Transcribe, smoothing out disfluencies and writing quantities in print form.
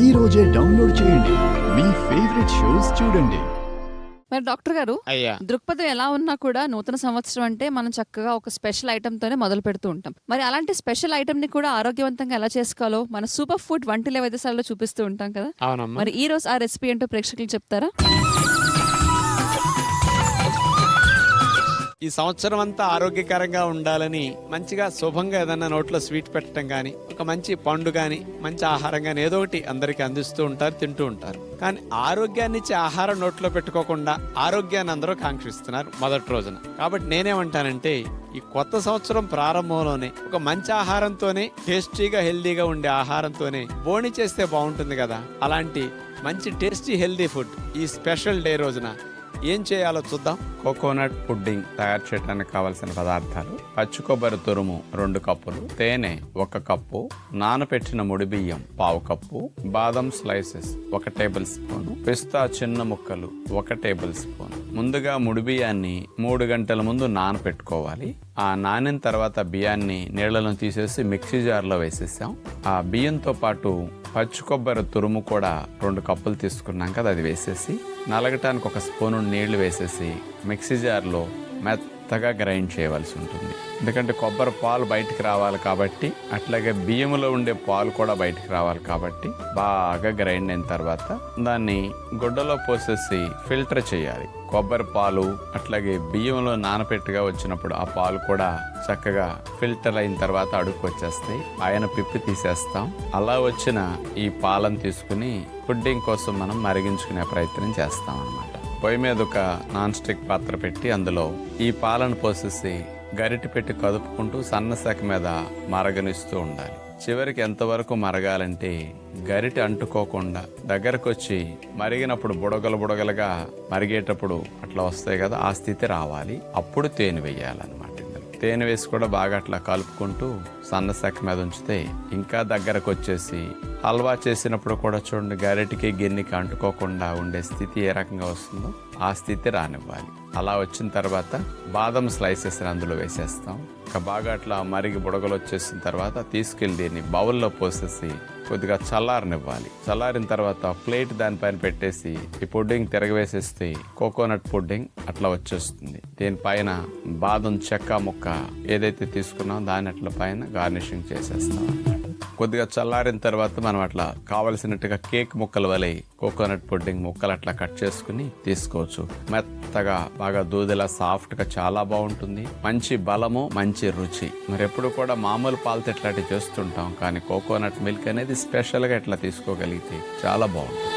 ఈ రోజే డౌన్లోడ్ చేయండి, మీ ఫేవరెట్ షోస్ చూడండి. మరి డాక్టర్ గారు, అయ్యా దృక్పథం ఎలా ఉన్నా కూడా నూతన సంవత్సరం అంటే మనం చక్కగా ఒక స్పెషల్ ఐటమ్ తోనే మొదలు పెడుతూ ఉంటాం. మరి అలాంటి స్పెషల్ ఐటమ్ ని కూడా ఆరోగ్యవంతంగా ఎలా చేసుకోవాలో మన సూపర్ ఫుడ్ వంటిల వైద్యశాలలో చూపిస్తూ ఉంటాం కదా. అవునమ్మా. మరి ఈ రోజు ఆ రెసిపీ ఏంటో ప్రేక్షకులు చెప్తారా? ఈ సంవత్సరం అంతా ఆరోగ్యకరంగా ఉండాలని మంచిగా శుభంగా ఏదన్నా నోట్లో స్వీట్ పెట్టడం గాని, ఒక మంచి పండు గాని, మంచి ఆహారం గాని ఏదో ఒకటి అందరికి అందిస్తూ ఉంటారు, తింటూ ఉంటారు. కానీ ఆరోగ్యాన్ని ఇచ్చే ఆహారం నోట్లో పెట్టుకోకుండా ఆరోగ్యాన్ని అందరూ కాంక్షిస్తున్నారు మొదటి రోజున. కాబట్టి నేనేమంటానంటే, ఈ కొత్త సంవత్సరం ప్రారంభంలోనే ఒక మంచి ఆహారంతోనే, టేస్టీగా హెల్దీగా ఉండే ఆహారంతోనే బోణి చేస్తే బాగుంటుంది కదా. అలాంటి మంచి టేస్టీ హెల్దీ ఫుడ్ ఈ స్పెషల్ డే రోజున ఏం చేయాలో చూద్దాం. కోకోనట్ పుడ్డింగ్ తయారు చేయడానికి కావలసిన పదార్థాలు: పచ్చి కొబ్బరి తురుము 2 కప్పులు, తేనె 1 కప్పు, నానపెట్టిన ముడి బియ్యం 1/2 కప్పు, బాదం స్లైసెస్ 1 టేబుల్ స్పూన్, పిస్తా చిన్న ముక్కలు 1 టేబుల్ స్పూన్. ముందుగా ముడి బియ్యాన్ని 3 గంటల ముందు నానపెట్టుకోవాలి. ఆ నానిన తర్వాత బియ్యాన్ని నీళ్లను తీసేసి మిక్సీ జార్లో వేసేసాం. ఆ బియ్యంతో పాటు పచ్చి కొబ్బరి తురుము కూడా 2 కప్పులు తీసుకున్నాం కదా, అది వేసేసి నలగటానికి 1 స్పూను నీళ్లు వేసేసి మిక్సీ జార్లో మెత్తగా గ్రైండ్ చేయవలసి ఉంటుంది. ఎందుకంటే కొబ్బరి పాలు బయటికి రావాలి కాబట్టి, అట్లాగే బియ్యంలో ఉండే పాలు కూడా బయటికి రావాలి కాబట్టి బాగా గ్రైండ్ అయిన తర్వాత దాన్ని గుడ్డలో పోసేసి ఫిల్టర్ చేయాలి. కొబ్బరి పాలు అట్లాగే బియ్యంలో నానపెట్టుగా వచ్చినప్పుడు ఆ పాలు కూడా చక్కగా ఫిల్టర్ అయిన తర్వాత అడుగు వచ్చేస్తాయి. ఆయన పిప్పి తీసేస్తాం. అలా వచ్చిన ఈ పాలను తీసుకుని పుడ్డింగ్ కోసం మనం మరిగించుకునే ప్రయత్నం చేస్తాం అన్నమాట. పొయ్యి మీద ఒక నాన్ స్టిక్ పాత్ర పెట్టి అందులో ఈ పాలను పోసేసి గరిటె పెట్టి కదుపుకుంటూ సన్నశాఖ మీద మరగనిస్తూ ఉండాలి. చివరికి ఎంతవరకు మరగాలంటే గరిటె అంటుకోకుండా దగ్గరకు వచ్చి మరిగినప్పుడు బుడగలుగా మరిగేటప్పుడు అట్లా వస్తాయి కదా, ఆ స్థితి రావాలి. అప్పుడు తేనె వేయాలన్నమాట. తేనె వేసి కూడా బాగా అట్లా కలుపుకుంటూ సన్నశాఖ మీద ఉంచితే ఇంకా దగ్గరకు వచ్చేసి హల్వా చేసినప్పుడు కూడా చూడండి, గరిటికి గిన్నెకి అంటుకోకుండా ఉండే స్థితి ఏ రకంగా వస్తుందో ఆ స్థితి రానివ్వాలి. అలా వచ్చిన తర్వాత బాదం స్లైసెస్ అందులో వేసేస్తాం. ఇంకా బాగా అట్లా మరిగి బుడగలు వచ్చేసిన తర్వాత తీసుకెళ్ళి దీన్ని బౌల్లో పోసేసి కొద్దిగా చల్లారనివ్వాలి. చల్లారిన తర్వాత ప్లేట్ దానిపైన పెట్టేసి ఈ పుడ్డింగ్ తిరగవేసేస్తే కోకోనట్ పుడ్డింగ్ అట్లా వచ్చేస్తుంది. దీనిపైన బాదం చెక్క ముక్క ఏదైతే తీసుకున్నామో దాన్ని అట్లా పైన గార్నిషింగ్ చేసేస్తాం. కొద్దిగా చల్లారిన తర్వాత మనం అట్లా కావలసినట్టుగా కేక్ ముక్కల వలె కోకోనట్ పుడ్డింగ్ ముక్కలు అట్లా కట్ చేసుకుని తీసుకోవచ్చు. మెత్తగా బాగా దూదిలా సాఫ్ట్ గా చాలా బాగుంటుంది. మంచి బలము, మంచి రుచి. మరి ఎప్పుడు కూడా మామూలు పాలతో ఇట్లాంటివి చేస్తుంటాం, కానీ కోకోనట్ మిల్క్ అనేది స్పెషల్ గా ఇట్లా తీసుకోగలిగితే చాలా బాగుంటుంది.